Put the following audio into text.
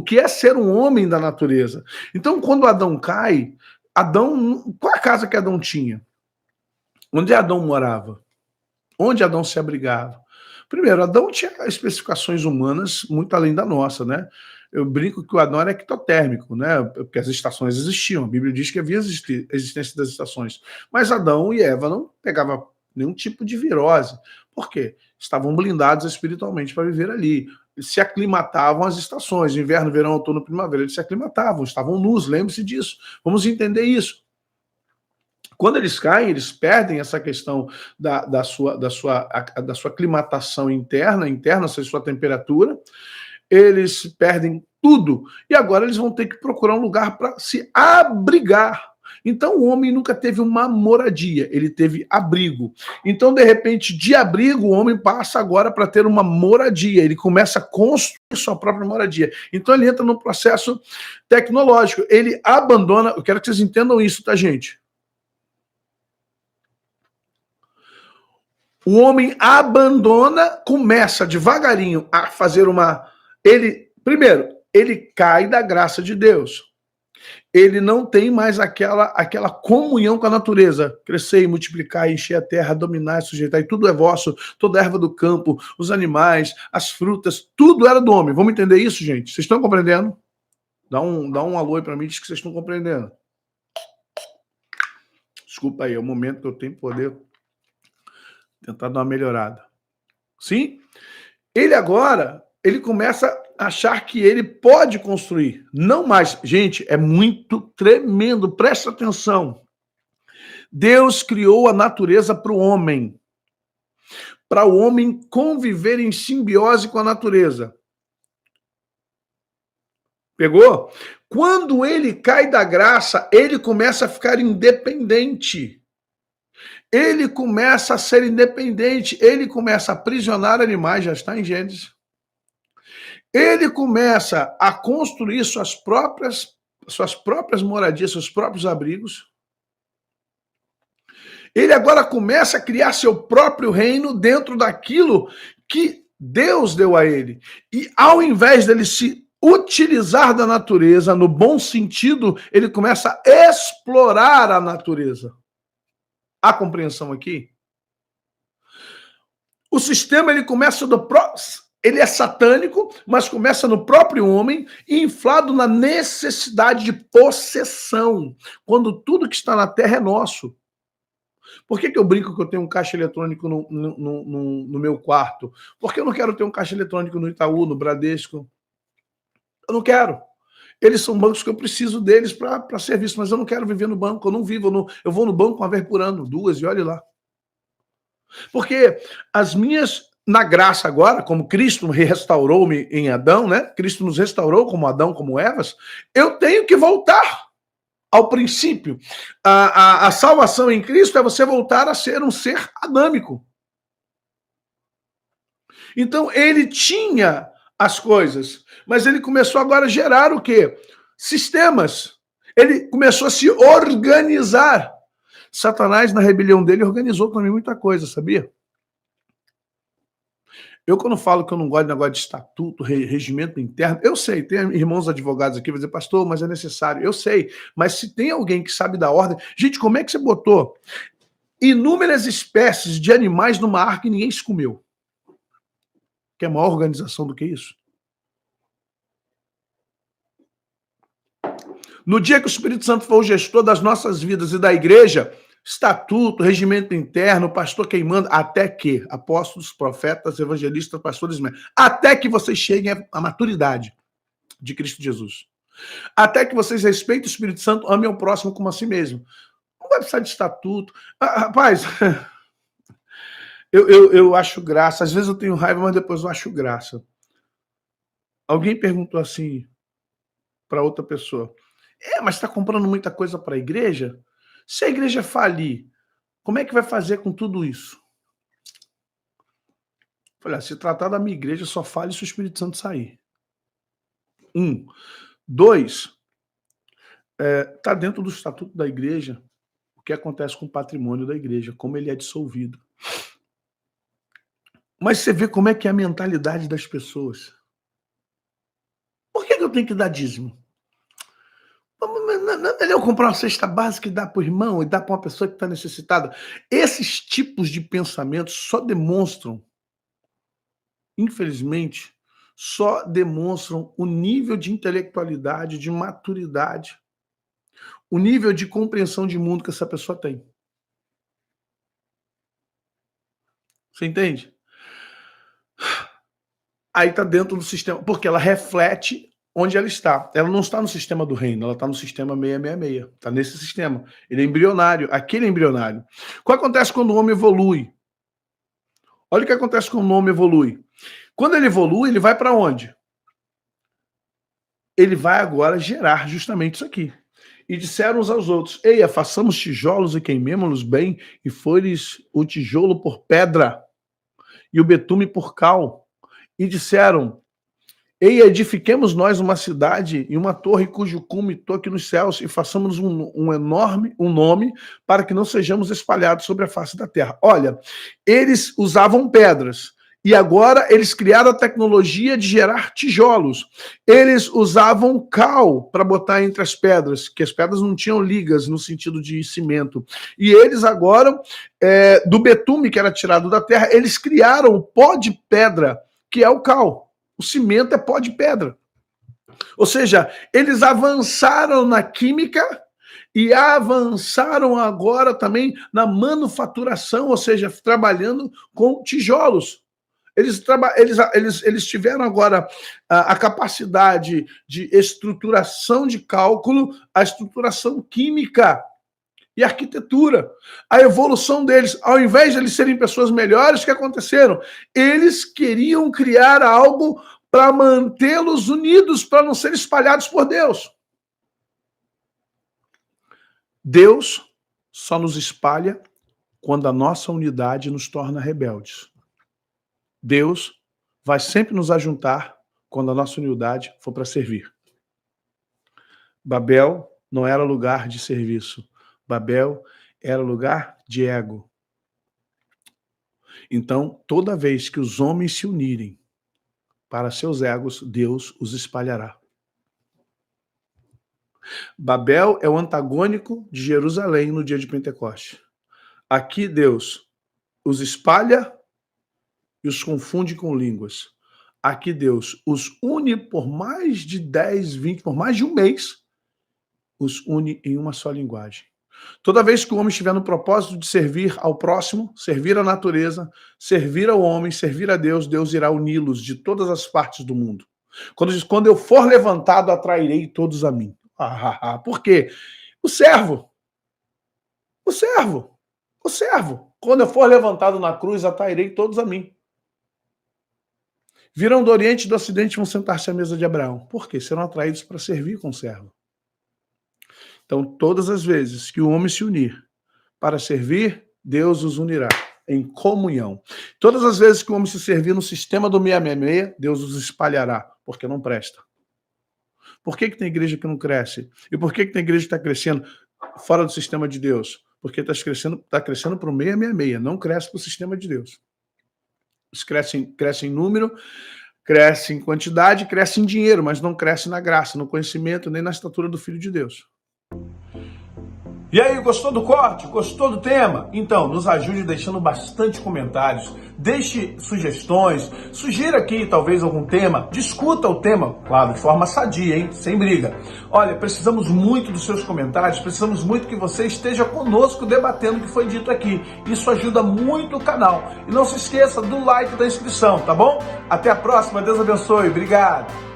que é ser um homem da natureza. Então, quando Adão cai, qual a casa que Adão tinha? Onde Adão morava? Onde Adão se abrigava? Primeiro, Adão tinha especificações humanas muito além da nossa, né? Eu brinco que o Adão era ectotérmico, né? Porque as estações existiam. A Bíblia diz que havia existência das estações. Mas Adão e Eva não pegavam nenhum tipo de virose. Por quê? Estavam blindados espiritualmente para viver ali. Se aclimatavam às estações, inverno, verão, outono, primavera. Eles se aclimatavam, estavam nus, lembre-se disso. Vamos entender isso. Quando eles caem, eles perdem essa questão da sua aclimatação interna, da sua temperatura, eles perdem tudo, e agora eles vão ter que procurar um lugar para se abrigar. Então o homem nunca teve uma moradia, ele teve abrigo. Então, de repente, de abrigo, o homem passa agora para ter uma moradia, ele começa a construir sua própria moradia. Então ele entra no processo tecnológico, ele abandona, eu quero que vocês entendam isso, tá, gente? O homem abandona, começa devagarinho a fazer primeiro, ele cai da graça de Deus. Ele não tem mais aquela comunhão com a natureza. Crescer e multiplicar, encher a terra, dominar, sujeitar, e tudo é vosso, toda a erva do campo, os animais, as frutas, tudo era do homem. Vamos entender isso, gente? Vocês estão compreendendo? Dá um alô aí para mim, diz que vocês estão compreendendo. Desculpa aí, é o momento que eu tenho que poder tentar dar uma melhorada. Sim? Ele começa a achar que ele pode construir. Não mais. Gente, é muito tremendo. Presta atenção. Deus criou a natureza para o homem conviver em simbiose com a natureza. Pegou? Quando ele cai da graça, ele começa a ficar independente. Ele começa a ser independente, ele começa a aprisionar animais, já está em Gênesis. Ele começa a construir suas próprias moradias, seus próprios abrigos. Ele agora começa a criar seu próprio reino dentro daquilo que Deus deu a ele. E ao invés dele se utilizar da natureza no bom sentido, ele começa a explorar a natureza. Há compreensão aqui? O sistema ele começa ele é satânico, mas começa no próprio homem, inflado na necessidade de possessão, quando tudo que está na terra é nosso. Por que eu brinco que eu tenho um caixa eletrônico no meu quarto? Porque eu não quero ter um caixa eletrônico no Itaú, no Bradesco. Eu não quero. Eles são bancos que eu preciso deles para serviço, mas eu não quero viver no banco, eu não vivo, eu vou no banco uma vez por ano, 2, e olhe lá. Porque na graça agora, como Cristo restaurou-me em Adão, né? Cristo nos restaurou como Adão, como Evas, eu tenho que voltar ao princípio. A salvação em Cristo é você voltar a ser um ser adâmico. Então, ele tinha as coisas, mas ele começou agora a gerar o quê? Sistemas. Ele começou a se organizar. Satanás, na rebelião dele, organizou também muita coisa, sabia? Eu, quando falo que eu não gosto de negócio de estatuto, regimento interno, eu sei, tem irmãos advogados aqui, vão dizer, pastor, mas é necessário. Eu sei, mas se tem alguém que sabe da ordem... Gente, como é que você botou inúmeras espécies de animais numa arca e ninguém se comeu? Que é maior organização do que isso? No dia que o Espírito Santo for o gestor das nossas vidas e da igreja, estatuto, regimento interno, pastor queimando, até que apóstolos, profetas, evangelistas, pastores, até que vocês cheguem à maturidade de Cristo Jesus. Até que vocês respeitem o Espírito Santo, amem o próximo como a si mesmo. Não vai precisar de estatuto. Rapaz, eu acho graça. Às vezes eu tenho raiva, mas depois eu acho graça. Alguém perguntou assim para outra pessoa, mas está comprando muita coisa para a igreja? Se a igreja falir, como é que vai fazer com tudo isso? Falei, se tratar da minha igreja, só fale se o Espírito Santo sair. 1. 2, está dentro do estatuto da igreja o que acontece com o patrimônio da igreja, como ele é dissolvido. Mas você vê como é que é a mentalidade das pessoas. Por que eu tenho que dar dízimo? Não é melhor comprar uma cesta básica e dar para o irmão, e dar para uma pessoa que está necessitada? Esses tipos de pensamentos só demonstram, infelizmente, só demonstram o nível de intelectualidade, de maturidade, o nível de compreensão de mundo que essa pessoa tem. Você entende? Aí está dentro do sistema, porque ela reflete onde ela está. Ela não está no sistema do reino, ela está no sistema 666. Está nesse sistema. Ele é embrionário, aquele é embrionário. O que acontece quando o homem evolui? Olha o que acontece quando o homem evolui. Quando ele evolui, ele vai para onde? Ele vai agora gerar justamente isso aqui. E disseram uns aos outros: eia, façamos tijolos e queimemo-los bem, e foi-lhes o tijolo por pedra e o betume por cal. E disseram: eia, edifiquemos nós uma cidade e uma torre cujo cume toque nos céus, e façamos um nome para que não sejamos espalhados sobre a face da terra. Olha, eles usavam pedras, e agora eles criaram a tecnologia de gerar tijolos. Eles usavam cal para botar entre as pedras, que as pedras não tinham ligas no sentido de cimento. E eles agora, do betume que era tirado da terra, eles criaram o pó de pedra, que é o cal. O cimento é pó de pedra. Ou seja, eles avançaram na química e avançaram agora também na manufaturação, ou seja, trabalhando com tijolos. Eles tiveram agora a capacidade de estruturação de cálculo, a estruturação química e arquitetura. A evolução deles, ao invés de eles serem pessoas melhores, o que aconteceram? Eles queriam criar algo para mantê-los unidos, para não serem espalhados por Deus. Deus só nos espalha quando a nossa unidade nos torna rebeldes. Deus vai sempre nos ajuntar quando a nossa unidade for para servir. Babel não era lugar de serviço. Babel era lugar de ego. Então, toda vez que os homens se unirem para seus egos, Deus os espalhará. Babel é o antagônico de Jerusalém no dia de Pentecostes. Aqui Deus os espalha e os confunde com línguas. Aqui Deus os une por mais de 10, 20, por mais de um mês, os une em uma só linguagem. Toda vez que o homem estiver no propósito de servir ao próximo, servir à natureza, servir ao homem, servir a Deus, Deus irá uni-los de todas as partes do mundo. Quando diz, quando eu for levantado, atrairei todos a mim. Por quê? O servo. Quando eu for levantado na cruz, atrairei todos a mim. Virão do Oriente e do Ocidente, vão sentar-se à mesa de Abraão. Por quê? Serão atraídos para servir com o servo. Então, todas as vezes que o homem se unir para servir, Deus os unirá em comunhão. Todas as vezes que o homem se servir no sistema do 666, Deus os espalhará, porque não presta. Por que tem igreja que não cresce? E por que tem igreja que está crescendo fora do sistema de Deus? Porque está crescendo para o 666, não cresce para o sistema de Deus. Eles crescem em número, cresce em quantidade, cresce em dinheiro, mas não cresce na graça, no conhecimento, nem na estatura do Filho de Deus. E aí, gostou do corte? Gostou do tema? Então, nos ajude deixando bastante comentários, deixe sugestões, sugira aqui talvez algum tema, discuta o tema, claro, de forma sadia, hein? Sem briga. Olha, precisamos muito dos seus comentários, precisamos muito que você esteja conosco debatendo o que foi dito aqui. Isso ajuda muito o canal. E não se esqueça do like e da inscrição, tá bom? Até a próxima, Deus abençoe, obrigado!